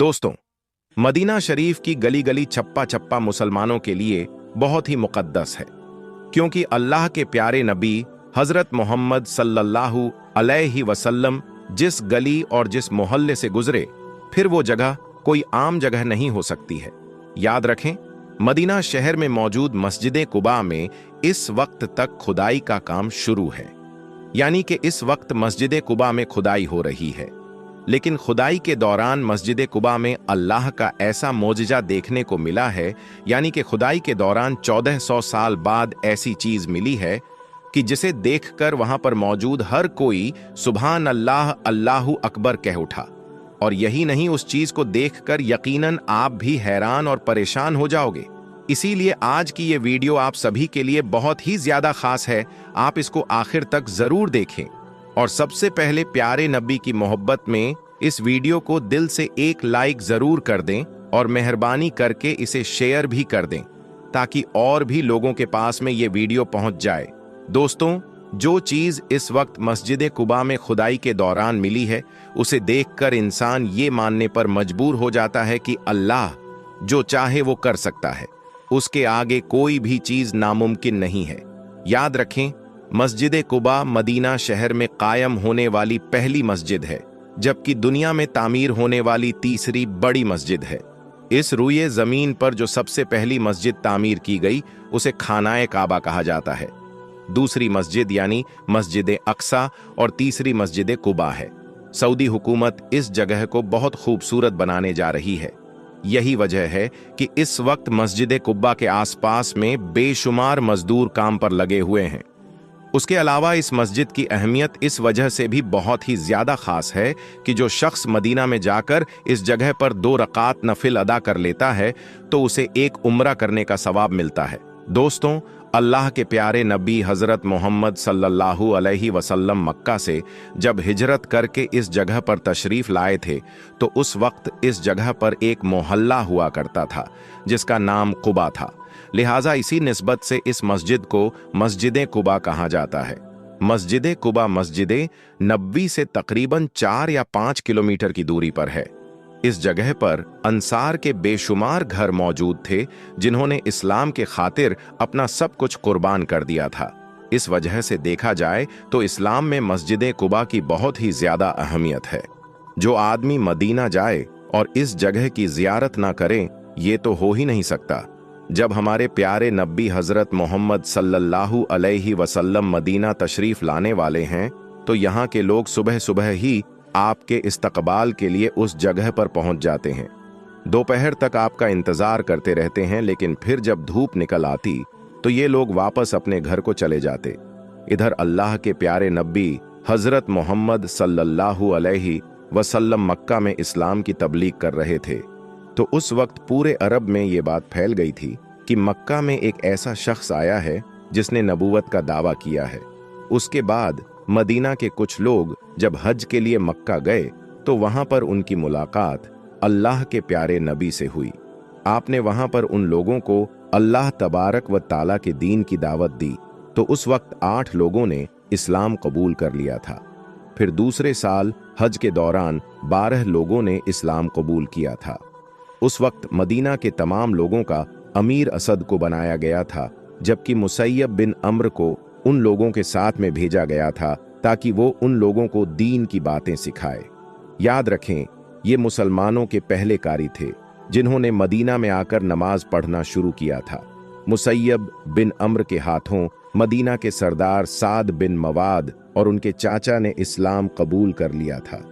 दोस्तों, मदीना शरीफ की गली गली चप्पा चप्पा मुसलमानों के लिए बहुत ही मुकद्दस है, क्योंकि अल्लाह के प्यारे नबी हजरत मोहम्मद सल्लल्लाहु अलैहि वसल्लम जिस गली और जिस मोहल्ले से गुजरे, फिर वो जगह कोई आम जगह नहीं हो सकती है। याद रखें, मदीना शहर में मौजूद मस्जिद कुबा में इस वक्त तक खुदाई का काम शुरू है, यानी कि इस वक्त मस्जिद कुबा में खुदाई हो रही है। लेकिन खुदाई के दौरान मस्जिद कुबा में अल्लाह का ऐसा मोजज़ा देखने को मिला है, यानी कि खुदाई के दौरान 1400 साल बाद ऐसी चीज मिली है कि जिसे देखकर वहां पर मौजूद हर कोई सुभान अल्लाह, अल्लाहु अकबर कह उठा। और यही नहीं, उस चीज को देखकर यकीनन आप भी हैरान और परेशान हो जाओगे। इसीलिए आज की ये वीडियो आप सभी के लिए बहुत ही ज्यादा खास है। आप इसको आखिर तक जरूर देखें और सबसे पहले प्यारे नबी की मोहब्बत में इस वीडियो को दिल से एक लाइक जरूर कर दें और मेहरबानी करके इसे शेयर भी कर दें, ताकि और भी लोगों के पास में ये वीडियो पहुंच जाए। दोस्तों, जो चीज इस वक्त मस्जिद कुबा में खुदाई के दौरान मिली है, उसे देखकर इंसान ये मानने पर मजबूर हो जाता है कि अल्लाह जो चाहे वो कर सकता है, उसके आगे कोई भी चीज नामुमकिन नहीं है। याद रखें, मस्जिद कुबा मदीना शहर में कायम होने वाली पहली मस्जिद है, जबकि दुनिया में तामीर होने वाली तीसरी बड़ी मस्जिद है। इस रुए जमीन पर जो सबसे पहली मस्जिद तामीर की गई, उसे खानाए काबा कहा जाता है। दूसरी मस्जिद यानी मस्जिद अक्सा और तीसरी मस्जिद कुबा है। सऊदी हुकूमत इस जगह को बहुत खूबसूरत बनाने जा रही है। यही वजह है कि इस वक्त मस्जिद कुबा के आसपास में बेशुमार मजदूर काम पर लगे हुए हैं। उसके अलावा इस मस्जिद की अहमियत इस वजह से भी बहुत ही ज्यादा खास है कि जो शख्स मदीना में जाकर इस जगह पर 2 रकात नफिल अदा कर लेता है, तो उसे एक उम्रा करने का सवाब मिलता है। दोस्तों, अल्लाह के प्यारे नबी हजरत मोहम्मद सल्लल्लाहु अलैहि वसल्लम मक्का से जब हिजरत करके इस जगह पर तशरीफ लाए थे, तो उस वक्त इस जगह पर एक मोहल्ला हुआ करता था जिसका नाम कुबा था। लिहाजा इसी निस्बत से इस मस्जिद को मस्जिद कुबा कहा जाता है। मस्जिद कुबा मस्जिद नबवी से तकरीबन 4 या 5 किलोमीटर की दूरी पर है। इस जगह पर अंसार के बेशुमार घर मौजूद थे, जिन्होंने इस्लाम के खातिर अपना सब कुछ कुर्बान कर दिया था। इस वजह से देखा जाए तो इस्लाम में मस्जिद कुबा की बहुत ही ज्यादा अहमियत है। जो आदमी मदीना जाए और इस जगह की जियारत ना करे, ये तो हो ही नहीं सकता। जब हमारे प्यारे नबी हजरत मोहम्मद सल्लल्लाहु अलैहि वसल्लम मदीना तशरीफ लाने वाले हैं, तो यहाँ के लोग सुबह सुबह ही आपके इस्तकबाल के लिए उस जगह पर पहुंच जाते हैं। दोपहर तक आपका इंतजार करते रहते हैं, लेकिन फिर जब धूप निकल आती तो ये लोग वापस अपने घर को चले जाते। इधर अल्लाह के प्यारे नबी हजरत मोहम्मद सल्लल्लाहु अलैहि वसल्लम मक्का में इस्लाम की तबलीग कर रहे थे, तो उस वक्त पूरे अरब में ये बात फैल गई थी कि मक्का में एक ऐसा शख्स आया है जिसने नबूवत का दावा किया है। उसके बाद मदीना के कुछ लोग जब हज के लिए मक्का गए, तो वहां पर उनकी मुलाकात अल्लाह के प्यारे नबी से हुई। आपने वहां पर उन लोगों को अल्लाह तबारक व ताला के दीन की दावत दी, तो उस वक्त 8 लोगों ने इस्लाम कबूल कर लिया था। फिर दूसरे साल हज के दौरान 12 लोगों ने इस्लाम कबूल किया था। उस वक्त मदीना के तमाम लोगों का अमीर असद को बनाया गया था, जबकि मुसैयब बिन अम्र को उन लोगों के साथ में भेजा गया था ताकि वो उन लोगों को दीन की बातें सिखाए। याद रखें, ये मुसलमानों के पहले कारी थे जिन्होंने मदीना में आकर नमाज पढ़ना शुरू किया था। मुसैयब बिन अम्र के हाथों मदीना के सरदार साद बिन मवाद और उनके चाचा ने इस्लाम कबूल कर लिया था।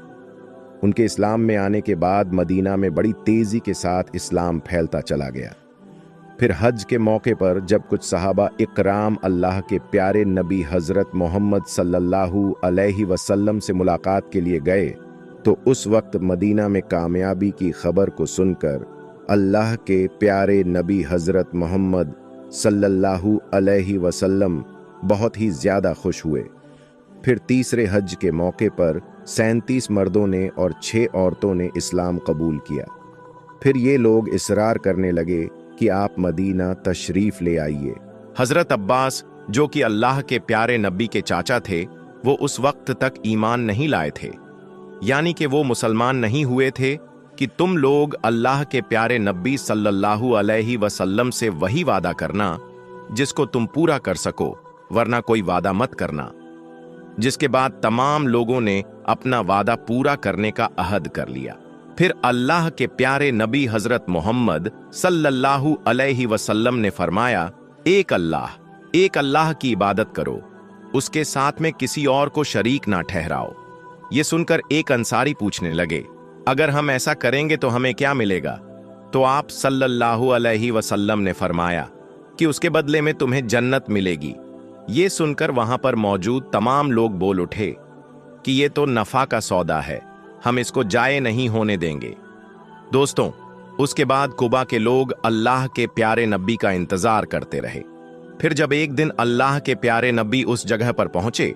उनके इस्लाम में आने के बाद मदीना में बड़ी तेजी के साथ इस्लाम फैलता चला गया। फिर हज के मौके पर जब कुछ सहाबा इकराम अल्लाह के प्यारे नबी हजरत मोहम्मद सल्लल्लाहु अलैहि वसल्लम से मुलाकात के लिए गए, तो उस वक्त मदीना में कामयाबी की खबर को सुनकर अल्लाह के प्यारे नबी हजरत मोहम्मद सल्लल्लाहु अलैहि वसल्लम बहुत ही ज्यादा खुश हुए। फिर तीसरे हज के मौके पर 37 मर्दों ने और 6 औरतों ने इस्लाम कबूल किया। फिर ये लोग इसरार करने लगे कि आप मदीना तशरीफ ले आइए। हजरत अब्बास, जो कि अल्लाह के प्यारे नबी के चाचा थे, वो उस वक्त तक ईमान नहीं लाए थे, यानी कि वो मुसलमान नहीं हुए थे कि तुम लोग अल्लाह के प्यारे नबी सल्लल्लाहु अलैहि वसल्लम से वही वादा करना जिसको तुम पूरा कर सको, वरना कोई वादा मत करना। जिसके बाद तमाम लोगों ने अपना वादा पूरा करने का अहद कर लिया। फिर अल्लाह के प्यारे नबी हजरत मोहम्मद सल्लल्लाहु अलैहि वसल्लम ने फरमाया, एक अल्लाह की इबादत करो, उसके साथ में किसी और को शरीक ना ठहराओ। ये सुनकर एक अंसारी पूछने लगे, अगर हम ऐसा करेंगे तो हमें क्या मिलेगा? तो आप सल्लल्लाहु अलैहि वसल्लम ने फरमाया कि उसके बदले में तुम्हें जन्नत मिलेगी। ये सुनकर वहां पर मौजूद तमाम लोग बोल उठे कि ये तो नफा का सौदा है, हम इसको जाये नहीं होने देंगे। दोस्तों, उसके बाद कुबा के लोग अल्लाह के प्यारे नबी का इंतजार करते रहे। फिर जब एक दिन अल्लाह के प्यारे नबी उस जगह पर पहुंचे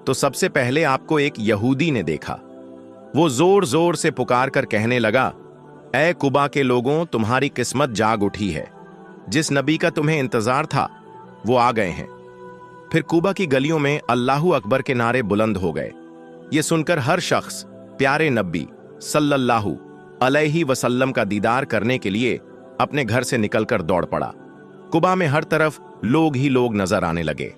तो सबसे पहले आपको एक यहूदी ने देखा। वो जोर जोर से पुकार कर कहने लगा, ऐ कुबा के लोगों, तुम्हारी किस्मत जाग उठी है। जिस नबी का तुम्हें इंतजार था वो आ गए हैं। फिर कुबा की गलियों में अल्लाहू अकबर के नारे बुलंद हो गए। ये सुनकर हर शख्स प्यारे नबी सल्लल्लाहु अलैहि वसल्लम का दीदार करने के लिए अपने घर से निकलकर दौड़ पड़ा। कुबा में हर तरफ लोग ही लोग नजर आने लगे।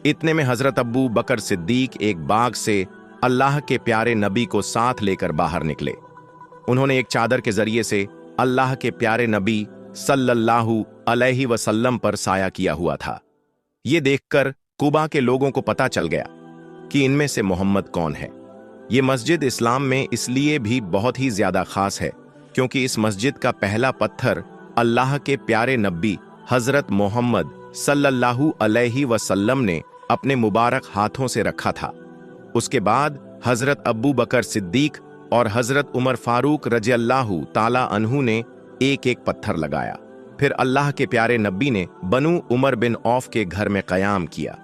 इतने में हजरत अब्बू बकर सिद्दीक एक बाग से अल्लाह के प्यारे नबी को साथ लेकर बाहर निकले। उन्होंने एक चादर के जरिए से अल्लाह के प्यारे नबी सल्लल्लाहु अलैहि वसल्लम पर साया किया हुआ था। ये देखकर कुबा के लोगों को पता चल गया कि इनमें से मोहम्मद कौन है। ये मस्जिद इस्लाम में इसलिए भी बहुत ही ज्यादा खास है क्योंकि इस मस्जिद का पहला पत्थर अल्लाह के प्यारे नबी हजरत मोहम्मद सल्लल्लाहु अलैहि वसल्लम ने अपने मुबारक हाथों से रखा था। उसके बाद हजरत अब्बू बकर सिद्दीक और हजरत उमर फारूक रज़ियल्लाहु ताला अन्हु ने एक एक पत्थर लगाया। फिर अल्लाह के प्यारे नबी ने बनु उमर बिन औफ के घर में क़याम किया।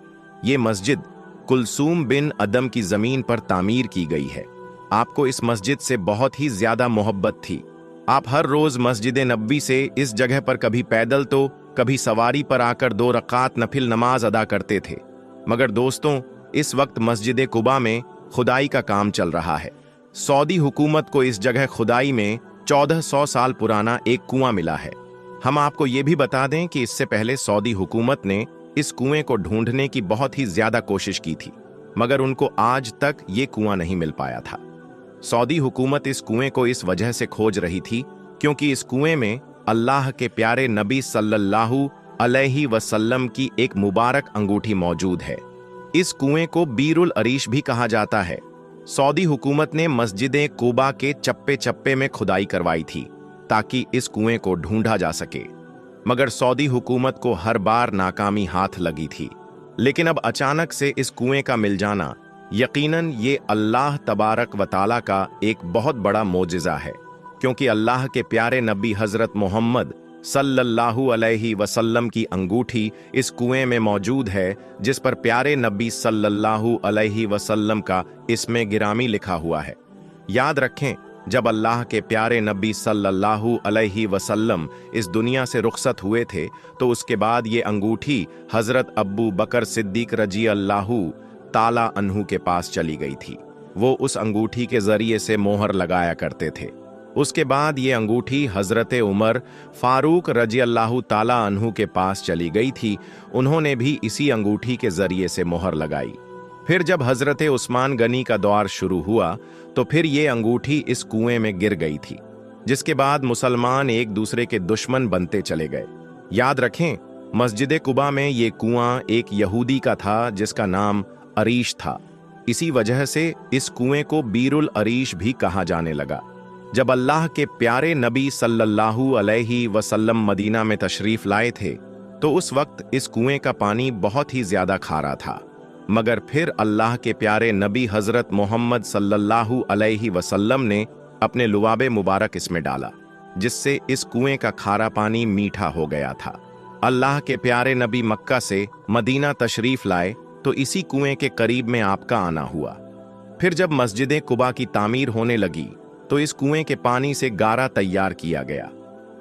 ये मस्जिद कुलसूम बिन अदम की जमीन पर तामीर की गई है। आपको इस मस्जिद से बहुत ही ज्यादा मोहब्बत थी। आप हर रोज मस्जिद नबी से इस जगह पर कभी पैदल तो कभी सवारी पर आकर 2 रकात नफिल नमाज अदा करते थे। मगर दोस्तों, इस वक्त मस्जिद कुबा में खुदाई का काम चल रहा है। सऊदी हुकूमत को इस जगह खुदाई में 1400 साल पुराना एक कुआं मिला है। हम आपको ये भी बता दें कि इससे पहले सऊदी हुकूमत ने इस कुएं को ढूंढने की बहुत ही ज्यादा कोशिश की थी, मगर उनको आज तक ये कुआं नहीं मिल पाया था। सऊदी हुकूमत इस कुएं को इस वजह से खोज रही थी क्योंकि इस कुएं में अल्लाह के प्यारे नबी सल्लल्लाहु अलैहि वसल्लम की एक मुबारक अंगूठी मौजूद है। इस कुएं को बीरुल अरीश भी कहा जाता है। सऊदी हुकूमत ने मस्जिद कुबा के चप्पे चप्पे में खुदाई करवाई थी ताकि इस कुएं को ढूंढा जा सके, मगर सऊदी हुकूमत को हर बार नाकामी हाथ लगी थी। लेकिन अब अचानक से इस कुएं का मिल जाना यकीनन ये अल्लाह तबारक व तआला का एक बहुत बड़ा मोजिज़ा है, क्योंकि अल्लाह के प्यारे नबी हजरत मोहम्मद सल्लल्लाहु अलैहि वसल्लम की अंगूठी इस कुएं में मौजूद है, जिस पर प्यारे नबी सल्लल्लाहु अलैहि वसल्लम का इसमें गिरामी लिखा हुआ है। याद रखें, जब अल्लाह के प्यारे नबी सल्लल्लाहु अलैहि वसल्लम इस दुनिया से रुखसत हुए थे तो उसके बाद ये अंगूठी हजरत अब्बू बकर सिद्दीक रज़ियल्लाहु ताला अन्हु के पास चली गई थी। वो उस अंगूठी के जरिए से मोहर लगाया करते थे। उसके बाद ये अंगूठी हजरत उमर फारूक रज़ियल्लाहु ताला अन्हु के पास चली गई थी। उन्होंने भी इसी अंगूठी के जरिए से मोहर लगाई। फिर जब हजरत उस्मान गनी का दौर शुरू हुआ तो फिर ये अंगूठी इस कुएं में गिर गई थी, जिसके बाद मुसलमान एक दूसरे के दुश्मन बनते चले गए। याद रखें, मस्जिद कुबा में ये कुआं एक यहूदी का था जिसका नाम अरीश था। इसी वजह से इस कुएं को बीरुल अरीश भी कहा जाने लगा। जब अल्लाह के प्यारे नबी सल्लल्लाहु अलैहि वसल्लम मदीना में तशरीफ लाए थे तो उस वक्त इस कुएं का पानी बहुत ही ज्यादा खारा था, मगर फिर अल्लाह के प्यारे नबी हजरत मोहम्मद सल्लल्लाहु अलैहि वसल्लम ने अपने लुआबे मुबारक इसमें डाला, जिससे इस कुएं का खारा पानी मीठा हो गया था। अल्लाह के प्यारे नबी मक्का से मदीना तशरीफ लाए तो इसी कुएं के करीब में आपका आना हुआ। फिर जब मस्जिद कुबा की तामीर होने लगी तो इस कुएं के पानी से गारा तैयार किया गया।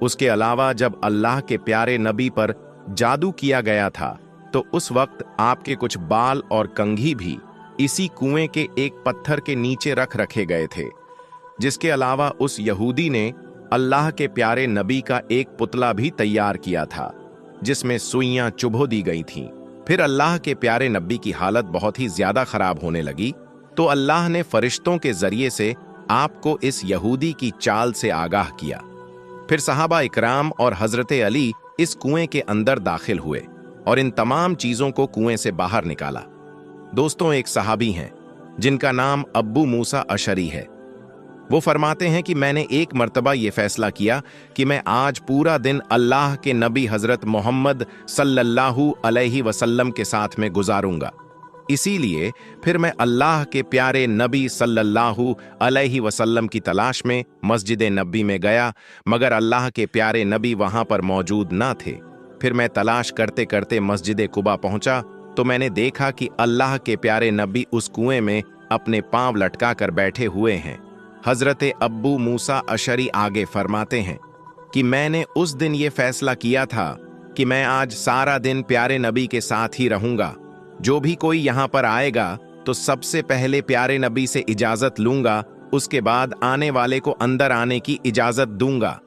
उसके अलावा जब अल्लाह के प्यारे नबी पर जादू किया गया था तो उस वक्त आपके कुछ बाल और कंघी भी इसी कुएं के एक पत्थर के नीचे रखे गए थे। जिसके अलावा उस यहूदी ने अल्लाह के प्यारे नबी का एक पुतला भी तैयार किया था जिसमें सुइयां चुभो दी गई थीं। फिर अल्लाह के प्यारे नबी की हालत बहुत ही ज्यादा खराब होने लगी तो अल्लाह ने फरिश्तों के जरिए से आपको इस यहूदी की चाल से आगाह किया। फिर सहाबा इकराम और हजरत अली इस कुएं के अंदर दाखिल हुए और इन तमाम चीजों को कुएं से बाहर निकाला। दोस्तों, एक सहाबी हैं जिनका नाम अब्बू मूसा अशरी है। वो फरमाते हैं कि मैंने एक मर्तबा ये फैसला किया कि मैं आज पूरा दिन अल्लाह के नबी हजरत मोहम्मद सल्लल्लाहु अलैहि वसल्लम के साथ में गुजारूंगा। इसीलिए फिर मैं अल्लाह के प्यारे नबी सल्लल्लाहु अलैहि वसल्लम की तलाश में मस्जिद नबी में गया, मगर अल्लाह के प्यारे नबी वहां पर मौजूद ना थे। फिर मैं तलाश करते करते मस्जिद कुबा पहुंचा तो मैंने देखा कि अल्लाह के प्यारे नबी उस कुएं में अपने पांव लटका कर बैठे हुए हैं। हजरत अब्बू मूसा अशरी आगे फरमाते हैं कि मैंने उस दिन ये फैसला किया था कि मैं आज सारा दिन प्यारे नबी के साथ ही रहूंगा। जो भी कोई यहाँ पर आएगा तो सबसे पहले प्यारे नबी से इजाजत लूंगा, उसके बाद आने वाले को अंदर आने की इजाजत दूंगा।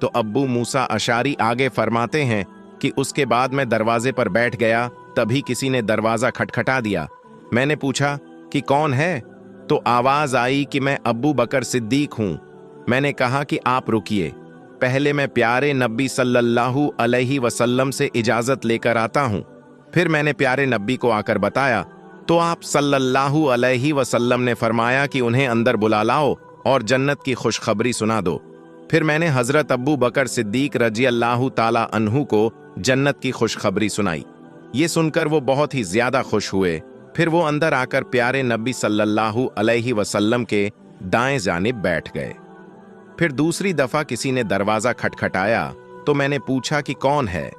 तो अब्बू मूसा अशारी आगे फरमाते हैं कि उसके बाद मैं दरवाजे पर बैठ गया, तभी किसी ने दरवाजा खटखटा दिया। मैंने पूछा कि कौन है, तो आवाज आई कि मैं अब्बू बकर सिद्दीक हूं। मैंने कहा कि आप रुकिए, पहले मैं प्यारे नबी सल्लल्लाहु अलैहि वसल्लम से इजाजत लेकर आता हूं। फिर मैंने प्यारे नबी को आकर बताया तो आप सल्लल्लाहु अलैहि वसल्लम ने फरमाया कि उन्हें अंदर बुला लाओ और जन्नत की खुशखबरी सुना दो। फिर मैंने हजरत अब्बू बकर सिद्दीक रजी अल्लाह ताला अन्हु को जन्नत की खुशखबरी सुनाई। ये सुनकर वो बहुत ही ज्यादा खुश हुए। फिर वो अंदर आकर प्यारे नबी सल्लल्लाहु अलैहि वसल्लम के दाएं जानिब बैठ गए। फिर दूसरी दफा किसी ने दरवाजा खटखटाया तो मैंने पूछा कि कौन है,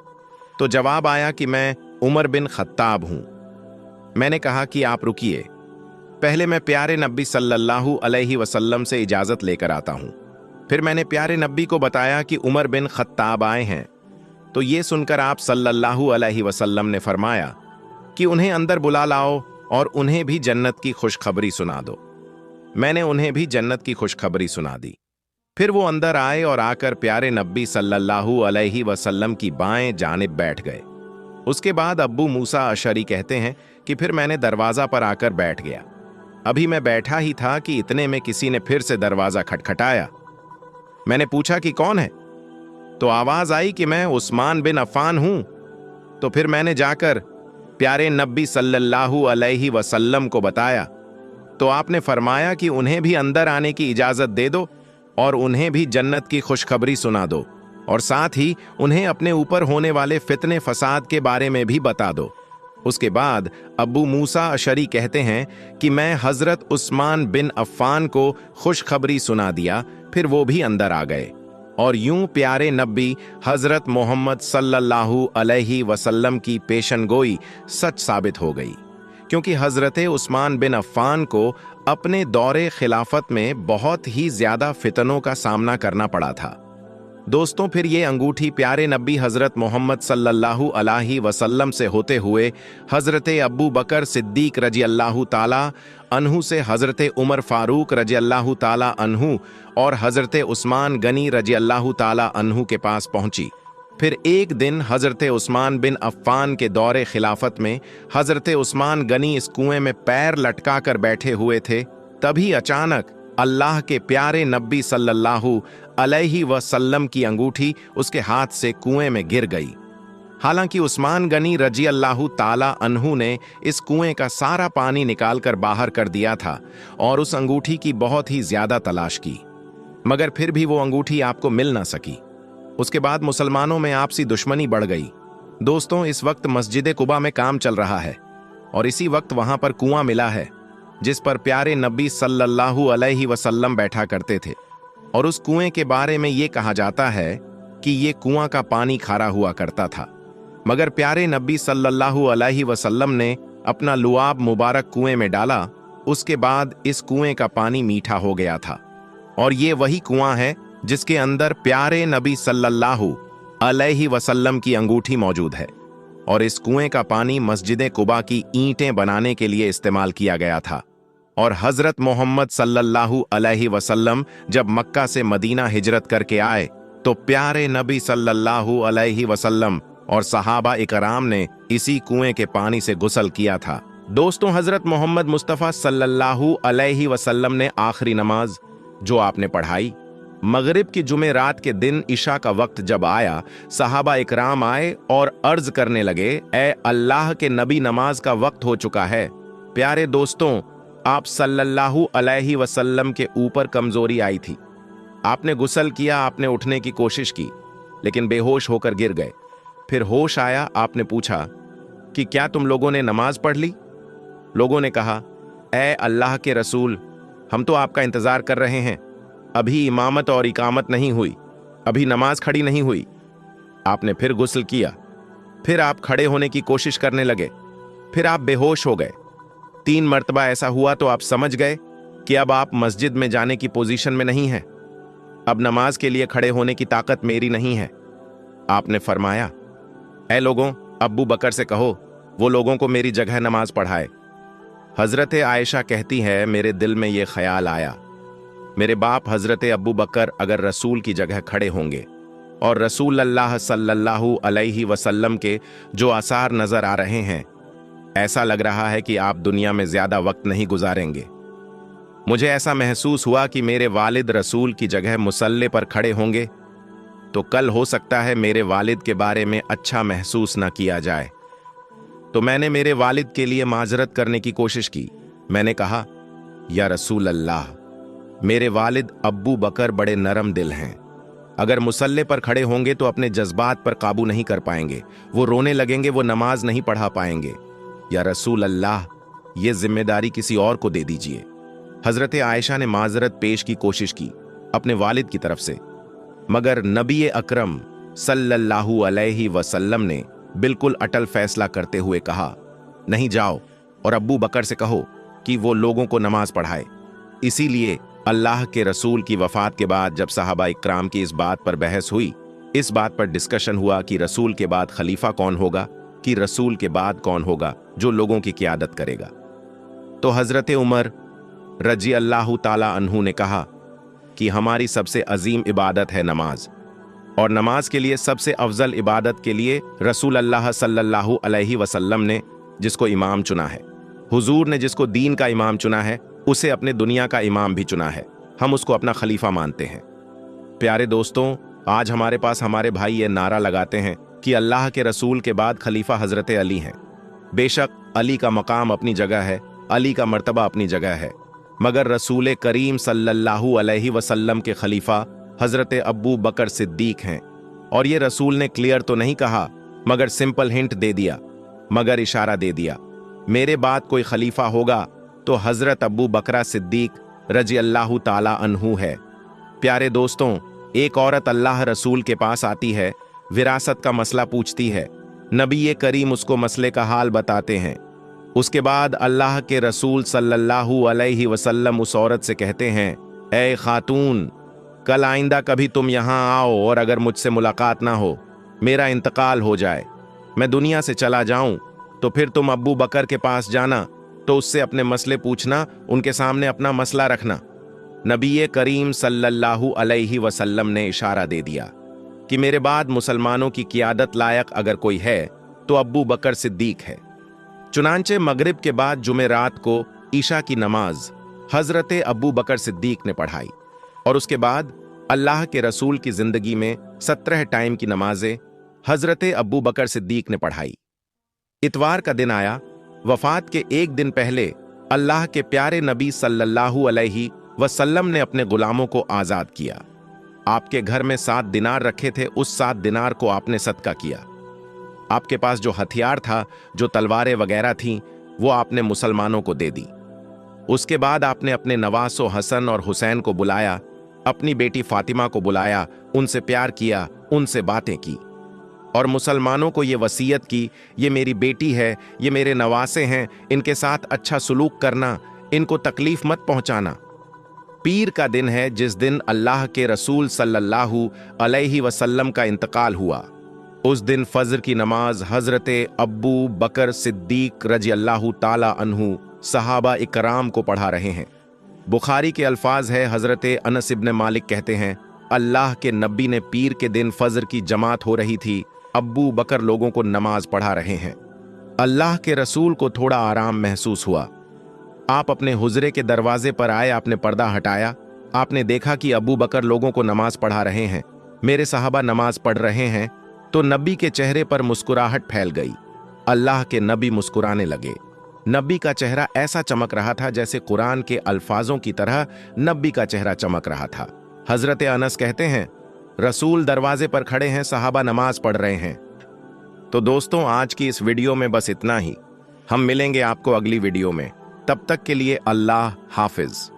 तो जवाब आया कि मैं उमर बिन खत्ताब हूं। मैंने कहा कि आप रुकिए, पहले मैं प्यारे नबी सल्लल्लाहु अलैहि वसल्लम से इजाजत लेकर आता हूं। फिर मैंने प्यारे नबी को बताया कि उमर बिन खत्ताब आए हैं। तो ये सुनकर आप सल्लल्लाहु अलैहि वसल्लम ने फरमाया कि उन्हें अंदर बुला लाओ और उन्हें भी जन्नत की खुशखबरी सुना दो। मैंने उन्हें भी जन्नत की खुशखबरी सुना दी। फिर वो अंदर आए और आकर प्यारे नबी सल्लल्लाहु अलैहि वसल्लम की बाएं जानिब बैठ गए। उसके बाद अब्बू मूसा अशरी कहते हैं कि फिर मैंने दरवाजा पर आकर बैठ गया। अभी मैं बैठा ही था कि इतने में किसी ने फिर से दरवाजा खटखटाया। मैंने पूछा कि कौन है, तो आवाज आई कि मैं उस्मान बिन अफ़ान हूं। तो फिर मैंने जाकर प्यारे नबी सल्लल्लाहु अलैहि वसल्लम को बताया तो आपने फरमाया कि उन्हें भी अंदर आने की इजाजत दे दो और उन्हें भी जन्नत की खुशखबरी सुना दो, और साथ ही उन्हें अपने ऊपर होने वाले फितने फसाद के बारे में भी बता दो। उसके बाद अब्बू मूसा अशरी कहते हैं कि मैं हजरत उस्मान बिन अफ़्फ़ान को खुशखबरी सुना दिया। फिर वो भी अंदर आ गए और यूं प्यारे नबी हजरत मोहम्मद सल्लल्लाहु अलैहि वसल्लम की पेशनगोई सच साबित हो गई, क्योंकि हजरत उस्मान बिन अफ़्फ़ान को अपने दौरे खिलाफत में बहुत ही ज्यादा फितनों का सामना करना पड़ा था। दोस्तों, फिर ये अंगूठी प्यारे नबी हजरत मोहम्मद सल्लल्लाहु अलैहि वसल्लम से होते हुए हजरत अब्बू बकर सिद्दीक रजी अल्लाह ताला अन्हु से हजरत उमर फारूक रजी अल्लाह ताला अन्हु और हजरत उस्मान गनी रजी अल्लाह ताला अन्हु के पास पहुंची। फिर एक दिन हजरत उस्मान बिन अफ़्फ़ान के दौरे खिलाफत में हजरत उस्मान गनी इस कुएं में पैर लटका कर बैठे हुए थे। तभी अचानक अल्लाह के प्यारे नबी सल्लल्लाहु अलैहि वसल्लम की अंगूठी उसके हाथ से कुएं में गिर गई। हालांकि उस्मान गनी रजी अल्लाह ताला अन्हु ने इस कुएं का सारा पानी निकालकर बाहर कर दिया था और उस अंगूठी की बहुत ही ज्यादा तलाश की, मगर फिर भी वो अंगूठी आपको मिल ना सकी। उसके बाद मुसलमानों में आपसी दुश्मनी बढ़ गई। दोस्तों, इस वक्त मस्जिद कुबा में काम चल रहा है और इसी वक्त वहां पर कुआं मिला है जिस पर प्यारे नबी सल्लल्लाहु अलैहि वसल्लम बैठा करते थे, और उस कुएं के बारे में ये कहा जाता है कि ये कुआं का पानी खारा हुआ करता था, मगर प्यारे नबी सल्लल्लाहु अलैहि वसल्लम ने अपना लुआब मुबारक कुएं में डाला। उसके बाद इस कुएं का पानी मीठा हो गया था, और ये वही कुआं है जिसके अंदर प्यारे नबी सल्लल्लाहु अलैहि वसल्लम की अंगूठी मौजूद है, और इस कुएं का पानी मस्जिद कुबा की ईंटें बनाने के लिए इस्तेमाल किया गया था। और हजरत मोहम्मद सल्लल्लाहु अलैहि वसल्लम जब मक्का से मदीना हिजरत करके आए तो प्यारे नबी सल्लल्लाहु अलैहि वसल्लम और सहाबा इकराम ने इसी कुएं के पानी से गुस्ल किया था। दोस्तों, हजरत मोहम्मद मुस्तफ़ा सल्लल्लाहु अलैहि वसल्लम ने आखिरी नमाज जो आपने पढ़ाई, मगरिब की जुमे रात के दिन इशा का वक्त जब आया, सहाबा इकराम आए और अर्ज करने लगे, ए अल्लाह के नबी, नमाज का वक्त हो चुका है। प्यारे दोस्तों, आप सल्लल्लाहु अलैहि वसल्लम के ऊपर कमजोरी आई थी। आपने गुस्ल किया, आपने उठने की कोशिश की, लेकिन बेहोश होकर गिर गए। फिर होश आया, आपने पूछा कि क्या तुम लोगों ने नमाज पढ़ ली? लोगों ने कहा, ए अल्लाह के रसूल, हम तो आपका इंतजार कर रहे हैं, अभी इमामत और इकामत नहीं हुई, अभी नमाज खड़ी नहीं हुई। आपने फिर गुस्ल किया, फिर आप खड़े होने की कोशिश करने लगे, फिर आप बेहोश हो गए। 3 मर्तबा ऐसा हुआ तो आप समझ गए कि अब आप मस्जिद में जाने की पोजीशन में नहीं हैं, अब नमाज के लिए खड़े होने की ताकत मेरी नहीं है। आपने फरमाया, ऐ लोगों, अब्बू बकर से कहो वो लोगों को मेरी जगह नमाज पढ़ाए। हजरत आयशा कहती है, मेरे दिल में ये ख्याल आया, मेरे बाप हजरत अब्बू बकर अगर रसूल की जगह खड़े होंगे और रसूल अल्लाह सल्लल्लाहु अलैहि वसल्लम के जो आसार नजर आ रहे हैं, ऐसा लग रहा है कि आप दुनिया में ज्यादा वक्त नहीं गुजारेंगे। मुझे ऐसा महसूस हुआ कि मेरे वालिद रसूल की जगह मुसल्ले पर खड़े होंगे तो कल हो सकता है मेरे वालिद के बारे में अच्छा महसूस ना किया जाए। तो मैंने मेरे वालिद के लिए माजरत करने की कोशिश की। मैंने कहा, या रसूल अल्लाह, मेरे वालिद अब्बू बकर बड़े नरम दिल हैं, अगर मुसल्ले पर खड़े होंगे तो अपने जज्बात पर काबू नहीं कर पाएंगे, वो रोने लगेंगे, वो नमाज नहीं पढ़ा पाएंगे। या रसूल अल्लाह, ये जिम्मेदारी किसी और को दे दीजिए। हजरत आयशा ने माजरत पेश की कोशिश की अपने वालिद की तरफ से, मगर नबी अकरम सल्लल्लाहु अलैहि वसल्लम ने बिल्कुल अटल फैसला करते हुए कहा, नहीं, जाओ और अब्बू बकर से कहो कि वो लोगों को नमाज पढ़ाए। इसीलिए अल्लाह के रसूल की वफात के बाद जब सहाबा इकराम की इस बात पर बहस हुई, इस बात पर डिस्कशन हुआ कि रसूल के बाद खलीफा कौन होगा, कि रसूल के बाद कौन होगा जो लोगों की क़ियादत करेगा। तो हजरत उमर रजी अल्लाह ताला अन्हु ने कहा कि हमारी सबसे अजीम इबादत है नमाज, और नमाज के लिए सबसे अफजल इबादत के लिए रसूल अल्लाह सल्लल्लाहु अलैहि वसल्लम ने जिसको इमाम चुना है, हुजूर ने जिसको दीन का इमाम चुना है, उसे अपने दुनिया का इमाम भी चुना है, हम उसको अपना खलीफा मानते हैं। प्यारे दोस्तों, आज हमारे पास हमारे भाई ये नारा लगाते हैं कि अल्लाह के रसूल के बाद खलीफा हजरत अली हैं। बेशक अली का मकाम अपनी जगह है, अली का मर्तबा अपनी जगह है, मगर रसूल करीम सल्लल्लाहु अलैहि वसल्लम के खलीफा हजरत अब्बू बकर सिद्दीक हैं। और ये रसूल ने क्लियर तो नहीं कहा, मगर सिंपल हिंट दे दिया, मगर इशारा दे दिया, मेरे बाद कोई खलीफा होगा तो हजरत अब्बू बकरा सिद्दीक रजी अल्लाह ताला अन्हु है। प्यारे दोस्तों, एक औरत अल्लाह रसूल के पास आती है, विरासत का मसला पूछती है, नबी करीम उसको मसले का हाल बताते हैं। उसके बाद अल्लाह के रसूल सल्लल्लाहु अलैहि वसल्लम उस औरत से कहते हैं, ए खातून, कल आइंदा कभी तुम यहाँ आओ और अगर मुझसे मुलाकात ना हो, मेरा इंतकाल हो जाए, मैं दुनिया से चला जाऊं, तो फिर तुम अब्बू बकर के पास जाना, तो उससे अपने मसले पूछना, उनके सामने अपना मसला रखना। नबी करीम सल्लल्लाहु अलैहि वसल्लम ने इशारा दे दिया कि मेरे बाद मुसलमानों की क़ियादत लायक अगर कोई है तो अब्बू बकर सिद्दीक है। चुनांचे मगरिब के बाद जुमे रात को ईशा की नमाज हजरत अब्बू बकर सिद्दीक ने पढ़ाई, और उसके बाद अल्लाह के रसूल की जिंदगी में 17 टाइम की नमाजें हजरत अब्बू बकर सिद्दीक ने पढ़ाई। इतवार का दिन आया, वफात के एक दिन पहले अल्लाह के प्यारे नबी सल्लल्लाहु अलैहि वसल्लम ने अपने गुलामों को आजाद किया। आपके घर में 7 दिनार रखे थे, उस 7 दिनार को आपने सदका किया। आपके पास जो हथियार था, जो तलवारें वगैरह थीं, वो आपने मुसलमानों को दे दी। उसके बाद आपने अपने नवासो हसन और हुसैन को बुलाया, अपनी बेटी फातिमा को बुलाया, उनसे प्यार किया, उनसे बातें की, और मुसलमानों को ये वसीयत की, ये मेरी बेटी है, ये मेरे नवासे हैं, इनके साथ अच्छा सुलूक करना, इनको तकलीफ मत पहुंचाना। पीर का दिन है जिस दिन अल्लाह के रसूल सल्लल्लाहु अलैहि वसल्लम का इंतकाल हुआ। उस दिन फजर की नमाज हजरत अब्बू बकर सिद्दीक रजी अल्लाह ताला अन्हु सहाबा इकराम को पढ़ा रहे हैं। बुखारी के अल्फाज है, हजरत अनस इब्न मालिक कहते हैं, अल्लाह के नबी ने पीर के दिन फजर की जमात हो रही थी, अब्बू बकर लोगों को नमाज पढ़ा रहे हैं। अल्लाह के रसूल को थोड़ा आराम महसूस हुआ। आप अपने हुजरे के दरवाजे पर आए, आपने पर्दा हटाया, आपने देखा कि अबू बकर लोगों को नमाज पढ़ा रहे हैं, मेरे साहबा नमाज पढ़ रहे हैं। तो नबी के चेहरे पर मुस्कुराहट फैल गई। अल्लाह के नबी मुस्कुराने लगे। नबी का चेहरा ऐसा चमक रहा था जैसे कुरान के अल्फाजों की तरह नबी का चेहरा चमक रहा था। हजरत अनस कहते हैं, रसूल दरवाजे पर खड़े हैं, साहबा नमाज पढ़ रहे हैं। तो दोस्तों, आज की इस वीडियो में बस इतना ही। हम मिलेंगे आपको अगली वीडियो में। तब तक के लिए अल्लाह हाफिज।